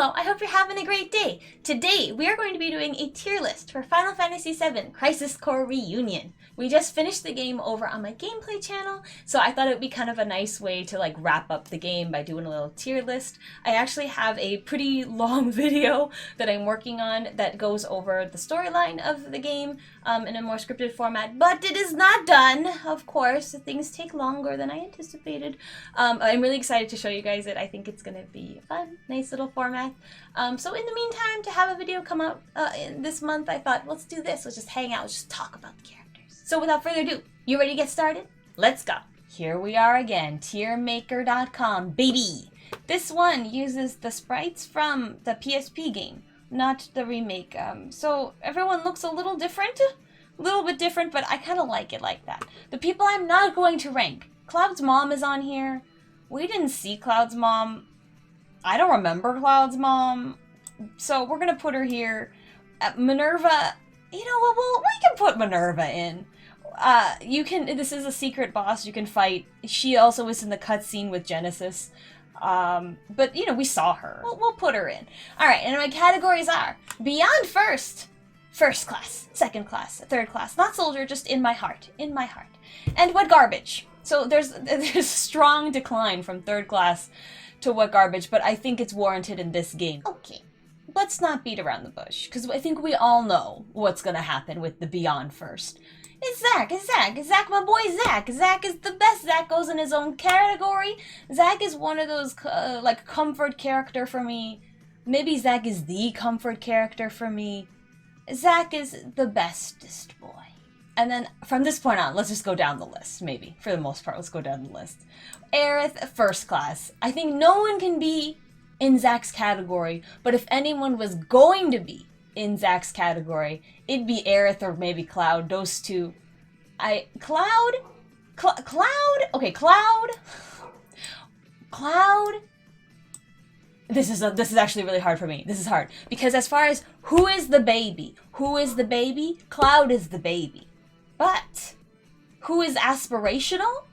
Hello, I hope you're having a great day. Today, we are going to be doing a tier list for Final Fantasy VII Crisis Core Reunion. We just finished the game over on my gameplay channel, so I thought it would be kind of a nice way to like wrap up the game by doing a little tier list. I actually have a pretty long video that I'm working on that goes over the storyline of the game in a more scripted format, but it is not done, of course. Things take longer than I anticipated. I'm really excited to show you guys it. I think it's going to be a fun, nice little format. So in the meantime, to have a video come out in this month, I thought, let's do this. Let's just hang out. Let's just talk about the characters. So without further ado, you ready to get started? Let's go. Here we are again, tiermaker.com, baby. This one uses the sprites from the PSP game, not the remake. So everyone looks a little different, a little bit different, but I kind of like it like that. The people I'm not going to rank. Cloud's mom is on here. We didn't see Cloud's mom. I don't remember Cloud's mom, so we're gonna put her here. Minerva, you know what, well, we can put Minerva in. This is a secret boss you can fight. She also was in the cutscene with Genesis. But, you know, we saw her. We'll put her in. Alright, and my categories are Beyond First, First Class, Second Class, Third Class, not Soldier, just in my heart, and What Garbage. So there's strong decline from Third Class to What Garbage, but I think it's warranted in this game. Okay, let's not beat around the bush, because I think we all know what's gonna happen with the Beyond First. It's Zack, my boy Zack. Zack is the best. Zack goes in his own category. Zack is one of those, like, comfort character for me. Maybe Zack is the comfort character for me. Zack is the bestest boy. And then, from this point on, let's just go down the list, maybe. For the most part, let's go down the list. Aerith, First Class. I think no one can be in Zack's category, but if anyone was going to be in Zack's category, it'd be Aerith or maybe Cloud. Those two. Cloud? Okay, Cloud. This is actually really hard for me. This is hard. Because as far as who is the baby? Cloud is the baby. But who is aspirational?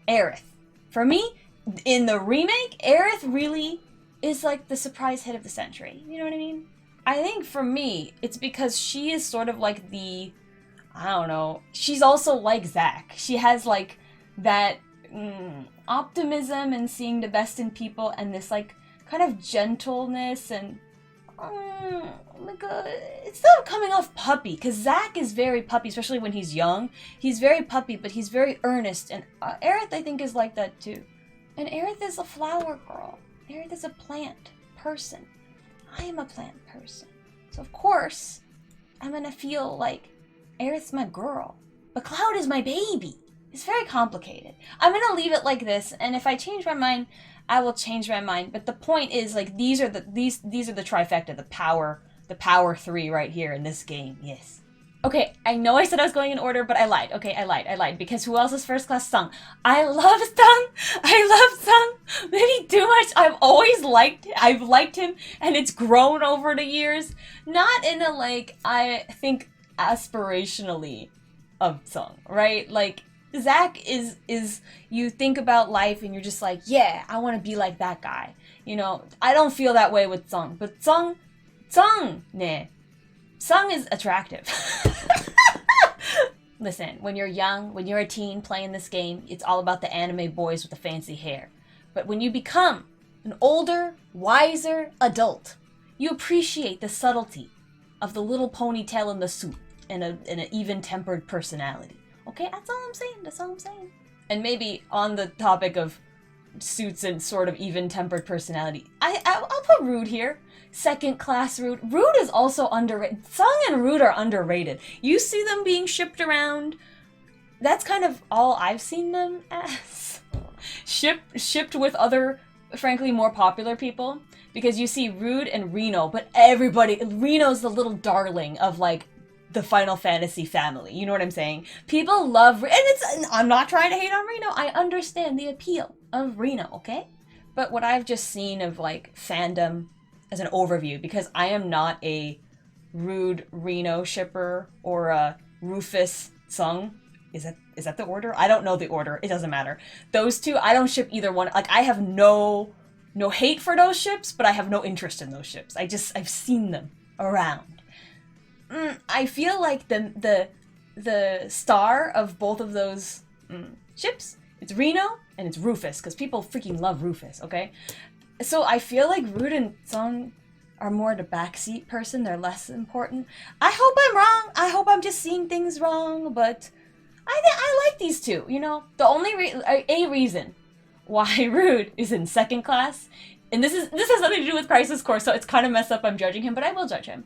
Aerith. For me, in the remake, Aerith really is like the surprise hit of the century. You know what I mean? I think for me, it's because she is sort of like the, I don't know, she's also like Zack. She has like that optimism and seeing the best in people and this like kind of gentleness and like it's not coming off puppy, because Zack is very puppy, especially when he's young. He's very puppy, but he's very earnest, and Aerith I think is like that too. And Aerith is a flower girl. Aerith is a plant person. I am a plant person. So of course, I'm gonna feel like Aerith's my girl. But Cloud is my baby. It's very complicated. I'm gonna leave it like this, and if I change my mind, I will change my mind. But the point is, like, these are the trifecta, the power three right here in this game, yes. Okay, I know I said I was going in order, but I lied. Okay, I lied, because who else is First Class? Sung. I love Sung, maybe too much. I've liked him, and it's grown over the years. Not in a, like, I think aspirationally of Sung, right? Like, Zack is you think about life and you're just like, yeah, I want to be like that guy. You know, I don't feel that way with Sung, but Sung is attractive. Listen, when you're young, when you're a teen playing this game, it's all about the anime boys with the fancy hair. But when you become an older, wiser adult, you appreciate the subtlety of the little ponytail in the suit and an even-tempered personality. Okay, that's all I'm saying. And maybe on the topic of suits and sort of even-tempered personality, I'll put Rude here. Second Class Rude. Rude is also underrated. Sung and Rude are underrated. You see them being shipped around. That's kind of all I've seen them as. Shipped with other, frankly, more popular people. Because you see Rude and Reno, but Reno's the little darling of, like, the Final Fantasy family. You know what I'm saying? People love, and I'm not trying to hate on Reno. I understand the appeal of Reno, okay? But what I've just seen of, like, fandom as an overview, because I am not a Rude Reno shipper or a Rufus Sung. Is that the order? I don't know the order. It doesn't matter. Those two, I don't ship either one. Like, I have no no hate for those ships, but I have no interest in those ships. I've seen them around. I feel like the star of both of those ships, it's Reno and it's Rufus, because people freaking love Rufus, okay? So I feel like Rude and Sung are more the backseat person. They're less important. I hope I'm wrong. I hope I'm just seeing things wrong, but I like these two, you know? The only reason why Rude is in second class, and this has nothing to do with Crisis Core, so it's kind of messed up I'm judging him, but I will judge him,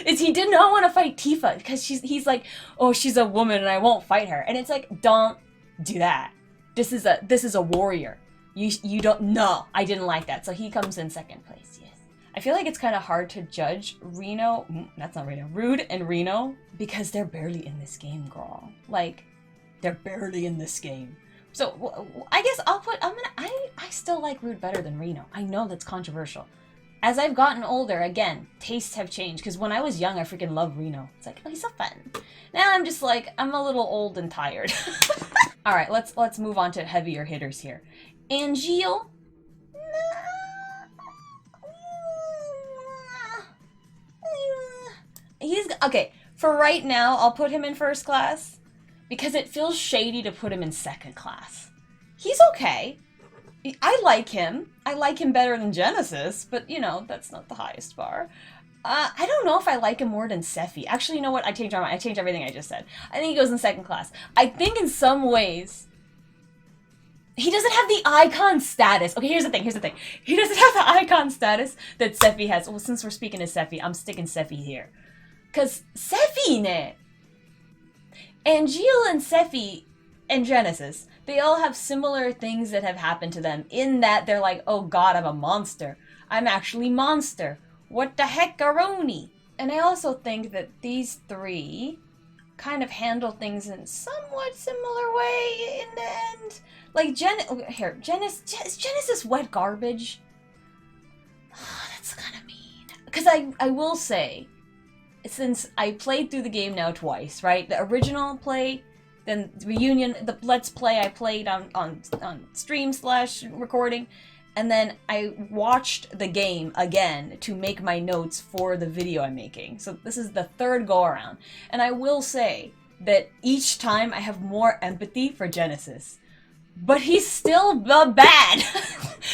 is he did not want to fight Tifa, because he's like, oh, she's a woman and I won't fight her. And it's like, don't do that. This is a warrior. You don't, no, I didn't like that. So he comes in second place, yes. I feel like it's kind of hard to judge Rude and Reno, because they're barely in this game, girl. Like, they're barely in this game. So I guess I still like Rude better than Reno. I know that's controversial. As I've gotten older, again, tastes have changed, because when I was young, I freaking loved Reno. It's like, oh, he's so fun. Now I'm just like, I'm a little old and tired. All right, let's move on to heavier hitters here. Angeal. He's okay. For right now, I'll put him in first class, because it feels shady to put him in second class. He's okay. I like him. I like him better than Genesis, but you know, that's not the highest bar. I don't know if I like him more than Sephi. Actually, you know what? I changed my mind. I changed everything I just said. I think he goes in second class. I think in some ways, he doesn't have the icon status. Okay, here's the thing. He doesn't have the icon status that Sephi has. Well, since we're speaking to Sephi, I'm sticking Sephi here. Because Sephi, ne? Angeal and Sephi and Genesis, they all have similar things that have happened to them, in that they're like, oh god, I'm a monster. I'm actually monster. What the heck, Aroni? And I also think that these three kind of handle things in somewhat similar way in the end. Like, is Genesis wet garbage? Oh, that's kind of mean. Because I will say, since I played through the game now twice, right? The original play, then the reunion, the Let's Play I played on stream/recording, and then I watched the game again to make my notes for the video I'm making. So this is the third go around. And I will say that each time I have more empathy for Genesis. But he's still bad.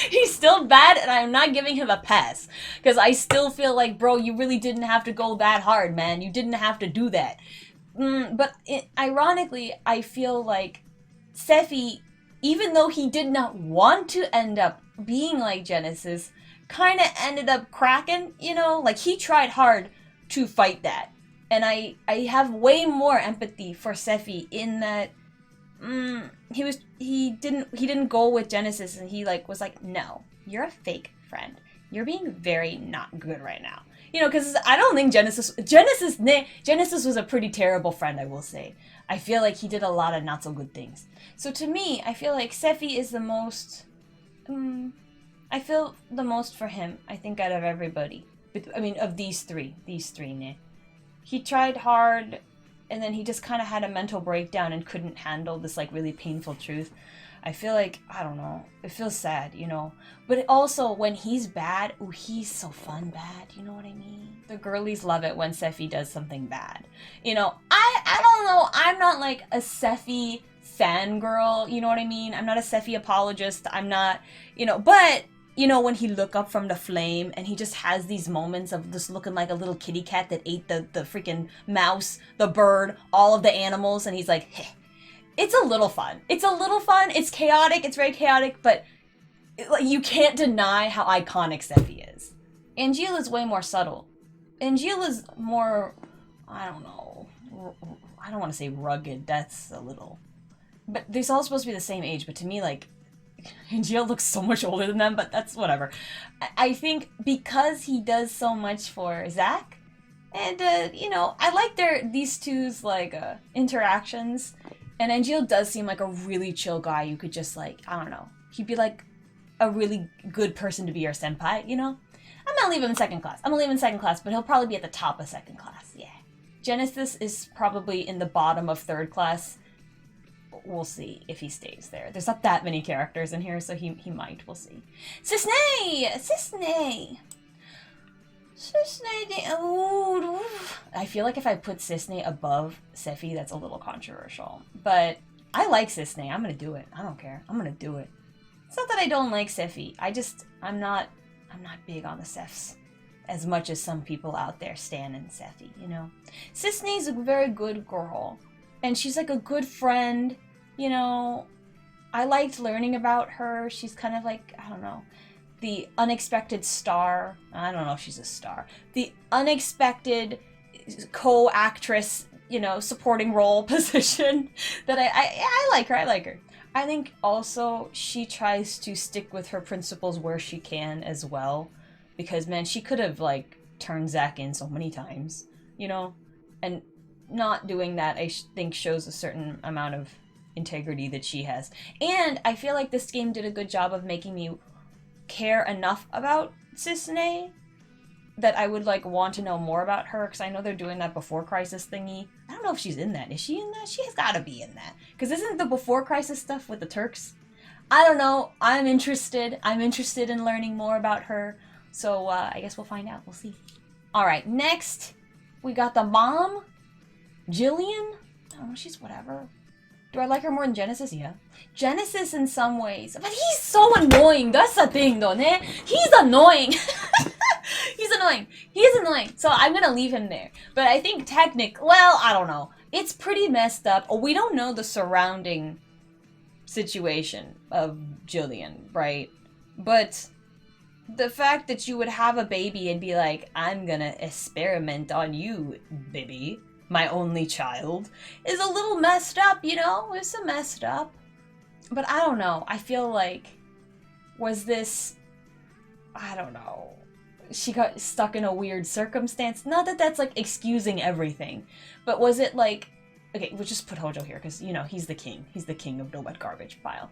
He's still bad, and I'm not giving him a pass. Because I still feel like, bro, you really didn't have to go that hard, man. You didn't have to do that. But ironically, I feel like Sephi, even though he did not want to end up being like Genesis, kind of ended up cracking, you know? Like, he tried hard to fight that. And I have way more empathy for Sephi in that he didn't go with Genesis, and he was like, no, you're a fake friend. You're being very not good right now. You know, because I don't think Genesis was a pretty terrible friend, I will say. I feel like he did a lot of not so good things. So to me, I feel like Sephi is the most, I feel the most for him, I think, out of everybody. I mean, of these three, ne. He tried hard, and then he just kind of had a mental breakdown and couldn't handle this, really painful truth. I feel like, I don't know, it feels sad, you know? But also, when he's bad, ooh, he's so fun bad, you know what I mean? The girlies love it when Sephi does something bad. You know, I don't know, I'm not a Sephi fangirl, you know what I mean? I'm not a Sephi apologist, I'm not, you know, but, you know, when he look up from the flame and he just has these moments of just looking like a little kitty cat that ate the freaking mouse, the bird, all of the animals, and he's like, heh. It's a little fun. It's chaotic. It's very chaotic, but you can't deny how iconic Sephi is. Angeal is way more subtle. Angeal is more, I don't know, I don't want to say rugged. That's a little, but they're all supposed to be the same age. But to me, Angeal looks so much older than them. But that's whatever. I think because he does so much for Zach, and you know, I like these two's interactions. And Angeal does seem like a really chill guy. You could just I don't know. He'd be a really good person to be your senpai, you know? I'm gonna leave him in second class. I'm gonna leave him in second class, but he'll probably be at the top of second class, yeah. Genesis is probably in the bottom of third class. we'll see if he stays there. There's not that many characters in here, so he might. We'll see. Cisne! Cisne! Cisne... Ooh. I feel like if I put Cisne above Sephi, that's a little controversial. But I like Cisne. I'm gonna do it. I don't care. I'm gonna do it. It's not that I don't like Sephi. I'm not big on the Cephs as much as some people out there stan in Sephi, you know? Cisne's a very good girl. And she's like a good friend, you know? I liked learning about her. She's kind of like, I don't know, the unexpected star. I don't know if she's a star. The unexpected co-actress, you know, supporting role position that I like her. I like her. I think also she tries to stick with her principles where she can as well. Because, man, she could have, like, turned Zach in so many times, you know? And not doing that, I think, shows a certain amount of integrity that she has. And I feel like this game did a good job of making me care enough about Cisne that I would, like, want to know more about her, because I know they're doing that Before Crisis thingy. I don't know if she's in that. Is she in that? She has gotta be in that. Because isn't the Before Crisis stuff with the Turks? I don't know. I'm interested. I'm interested in learning more about her. So, I guess we'll find out. We'll see. Alright, next, we got the mom, Jillian. I don't know, she's whatever. Do I like her more than Genesis? Yeah. Genesis in some ways. But he's so annoying. That's the thing, though, ne? He's annoying. He's annoying. He is annoying. So I'm gonna leave him there. But I think well, I don't know. It's pretty messed up. Oh, we don't know the surrounding situation of Jillian, right? But the fact that you would have a baby and be like, I'm gonna experiment on you, baby, my only child, is a little messed up, you know? It's a messed up. But I don't know. I feel like, was this, I don't know, she got stuck in a weird circumstance? Not that that's, like, excusing everything. But was it, like, okay, we'll just put Hojo here, because, you know, he's the king. He's the king of the wet garbage pile.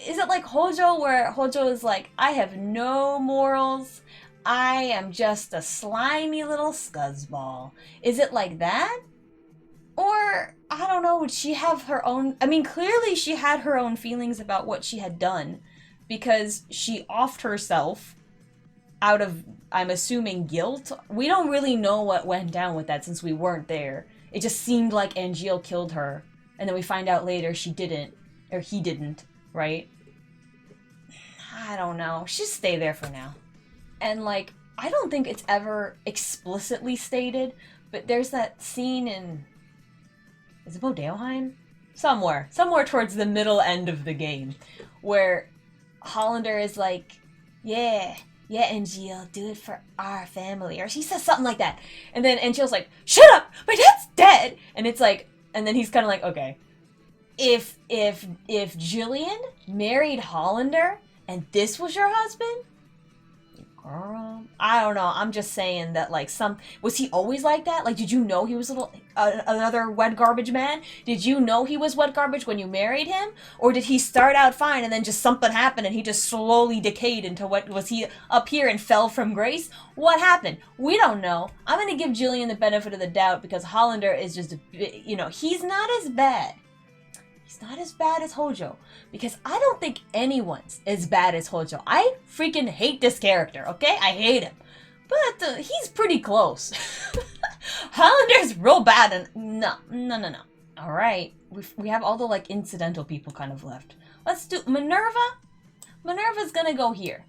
Is it like Hojo, where Hojo is like, I have no morals, I am just a slimy little scuzzball? Is it like that? Or, I don't know, would she have her own... I mean, clearly she had her own feelings about what she had done, because she offed herself out of, I'm assuming, guilt. We don't really know what went down with that since we weren't there. It just seemed like Angeal killed her, and then we find out later she didn't, or he didn't, right? I don't know. Just stay there for now. And, like, I don't think it's ever explicitly stated, but there's that scene in... Is it Bodeoheim? Somewhere towards the middle end of the game, where Hollander is like, yeah, Angeal, do it for our family. Or she says something like that. And then Angeal's like, shut up! My dad's dead! And it's like, and then he's kind of like, okay. If Jillian married Hollander and this was your husband? Girl, I don't know. I'm just saying that, like, was he always like that? Like, did you know he was another wet garbage man? Did you know he was wet garbage when you married him? Or did he start out fine and then just something happened and he just slowly decayed into what, was he up here and fell from grace? What happened? We don't know. I'm gonna give Jillian the benefit of the doubt because Hollander is just, you know, he's not as bad. He's not as bad as Hojo, because I don't think anyone's as bad as Hojo. I freaking hate this character, okay? I hate him. But he's pretty close. Hollander's real bad, and no. Alright, we have all the, like, incidental people kind of left. Let's do Minerva. Minerva's gonna go here.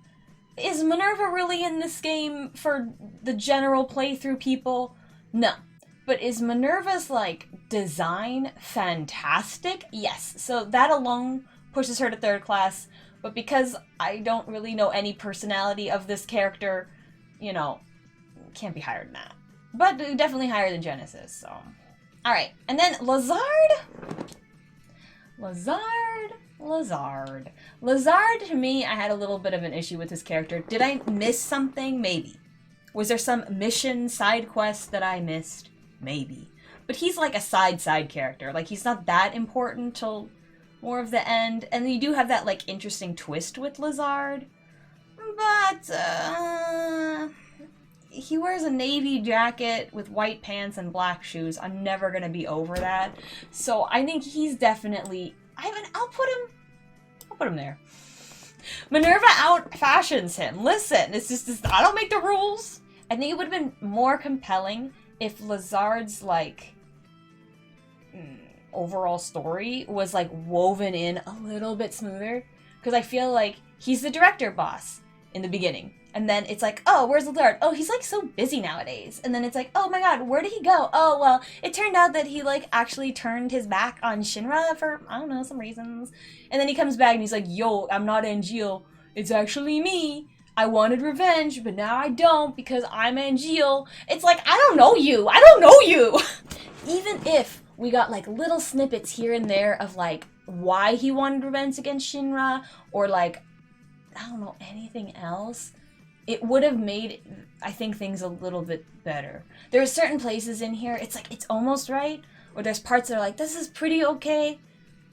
Is Minerva really in this game for the general playthrough people? No. But is Minerva's, like, design fantastic? Yes. So that alone pushes her to 3rd class. But because I don't really know any personality of this character, you know, can't be higher than that. But definitely higher than Genesis, so. Alright. And then Lazard. Lazard, to me, I had a little bit of an issue with his character. Did I miss something? Maybe. Was there some mission, side quest that I missed? Maybe. But he's like a side character. Like, he's not that important till more of the end. And you do have that, like, interesting twist with Lazard. But, he wears a navy jacket with white pants and black shoes. I'm never gonna be over that. So I think he's definitely, I'll put him there. Minerva out fashions him. Listen, it's just, I don't make the rules. I think it would have been more compelling if Lazard's, like, overall story was, like, woven in a little bit smoother. Because I feel like he's the director boss in the beginning. And then it's like, oh, where's Lazard? Oh, he's, like, so busy nowadays. And then it's like, oh my god, where did he go? Oh, well, it turned out that he, like, actually turned his back on Shinra for, I don't know, some reasons. And then he comes back and he's like, yo, I'm not Angeal. It's actually me. I wanted revenge, but now I don't because I'm Angeal. It's like, I don't know you. I don't know you. Even if we got, like, little snippets here and there of, like, why he wanted revenge against Shinra, or, like, I don't know, anything else, it would have made, I think, things a little bit better. There are certain places in here, it's like, it's almost right, or there's parts that are like, this is pretty okay,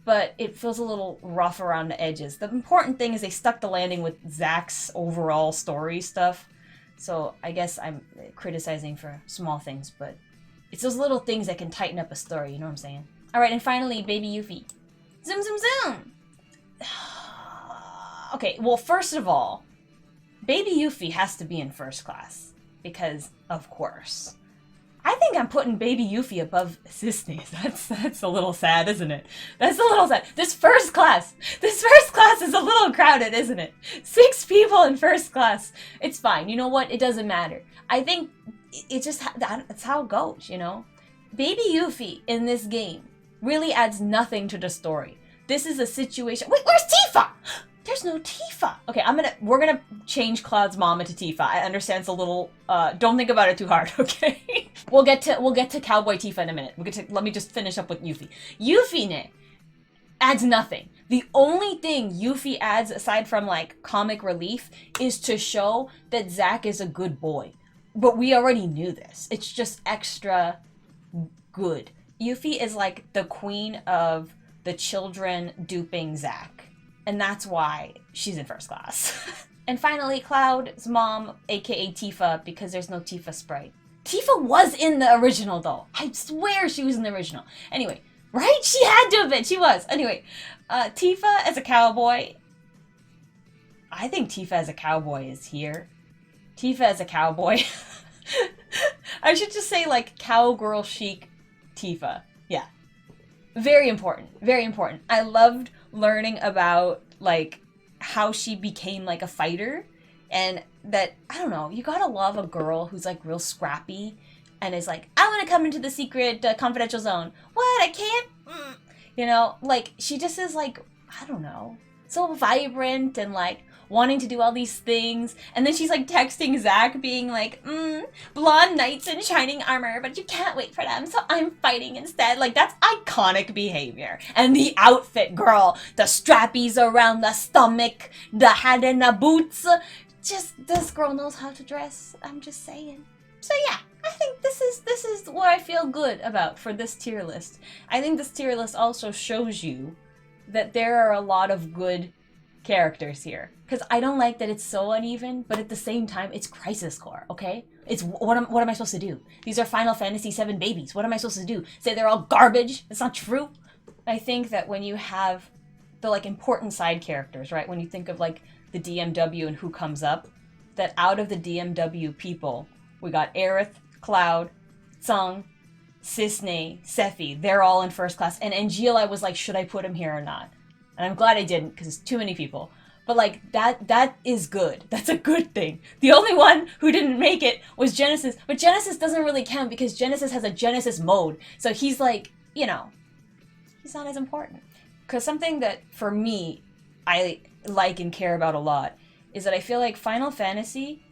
but it feels a little rough around the edges. The important thing is they stuck the landing with Zach's overall story stuff, so I guess I'm criticizing for small things, but it's those little things that can tighten up a story, you know what I'm saying? Alright, and finally, Baby Yuffie. Zoom, zoom, zoom! Okay, well, first of all, Baby Yuffie has to be in first class, because, of course. I think I'm putting Baby Yuffie above Cisne. That's a little sad, isn't it? That's a little sad. This first class is a little crowded, isn't it? 6 people in first class. It's fine. You know what? It doesn't matter. I think it just, that's how it goes, you know? Baby Yuffie in this game really adds nothing to the story. This is a situation. Wait, where's Tifa? There's no Tifa. Okay, we're gonna change Cloud's mama to Tifa. I understand it's a little, don't think about it too hard, okay? We'll get to Cowboy Tifa in a minute. Let me just finish up with Yuffie. Yuffie adds nothing. The only thing Yuffie adds, aside from, like, comic relief, is to show that Zack is a good boy. But we already knew this. It's just extra good. Yuffie is, like, the queen of the children duping Zack. And that's why she's in first class. And finally, Cloud's mom, aka Tifa, because there's no Tifa sprite. Tifa was in the original, though. I swear she was in the original. Anyway, right? She had to have been. She was. Anyway, Tifa as a cowboy. I think Tifa as a cowboy is here. Tifa as a cowboy. I should just say, like, cowgirl chic Tifa. Yeah. Very important. Very important. I loved learning about, like, how she became, like, a fighter, and that, I don't know, you gotta love a girl who's, like, real scrappy and is like, I want to come into the secret confidential zone. What? I can't? You know, like, she just is, like, I don't know, so vibrant and, like, wanting to do all these things, and then she's, like, texting Zack being like, blonde knights in shining armor, but you can't wait for them, so I'm fighting instead. Like, that's iconic behavior. And the outfit, girl, the strappies around the stomach, the hat and the boots, just, this girl knows how to dress, I'm just saying. So yeah, I think this is what I feel good about for this tier list. I think this tier list also shows you that there are a lot of good characters here, because I don't like that it's so uneven, but at the same time, it's Crisis Core, okay? It's, what am I supposed to do? These are Final Fantasy VII babies. What am I supposed to do? Say they're all garbage? It's not true. I think that when you have the, like, important side characters, right? When you think of, like, the DMW and who comes up, that out of the DMW people, we got Aerith, Cloud, Tsung, Cisne, Sephi. They're all in first class. And Angeal, I was like, should I put him here or not? And I'm glad I didn't, because it's too many people. But, like, that is good. That's a good thing. The only one who didn't make it was Genesis. But Genesis doesn't really count because Genesis has a Genesis mode. So he's, like, you know, he's not as important. Because something that, for me, I like and care about a lot is that I feel like Final Fantasy,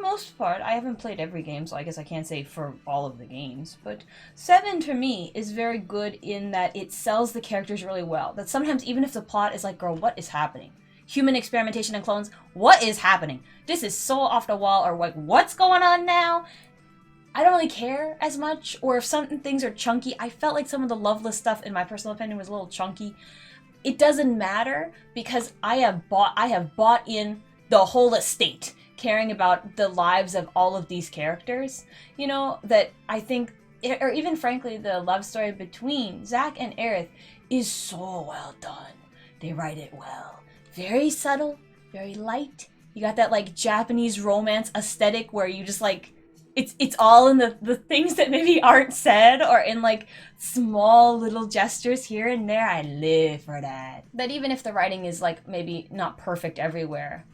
most part, I haven't played every game, so I guess I can't say for all of the games, but 7 to me is very good in that it sells the characters really well. That sometimes, even if the plot is like, girl, what is happening? Human experimentation and clones, what is happening? This is so off the wall, or like, what's going on now? I don't really care as much, or if certain things are chunky. I felt like some of the Loveless stuff, in my personal opinion, was a little chunky. It doesn't matter, because I have bought in the whole estate. caring about the lives of all of these characters, you know, that I think, or even frankly, the love story between Zack and Aerith is so well done. They write it well. Very subtle, very light. You got that like Japanese romance aesthetic where you just like, it's all in the things that maybe aren't said or in like small little gestures here and there. I live for that. But even if the writing is like maybe not perfect everywhere,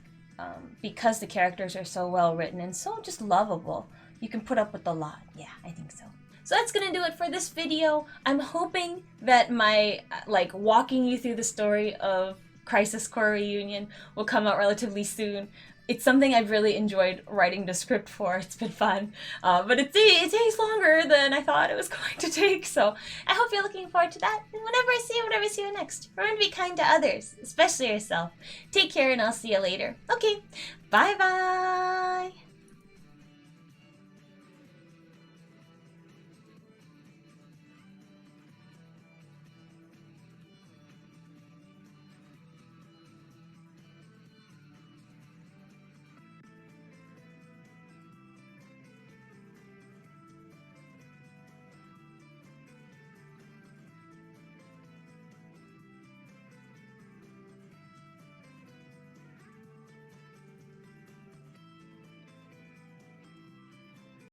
because the characters are so well written and so just lovable, you can put up with a lot. Yeah, I think so. So that's gonna do it for this video. I'm hoping that my like walking you through the story of Crisis Core Reunion will come out relatively soon. It's something I've really enjoyed writing the script for. It's been fun, but it takes longer than I thought it was going to take. So I hope you're looking forward to that. And whenever I see you next, remember to be kind to others, especially yourself. Take care, and I'll see you later. Okay, bye bye.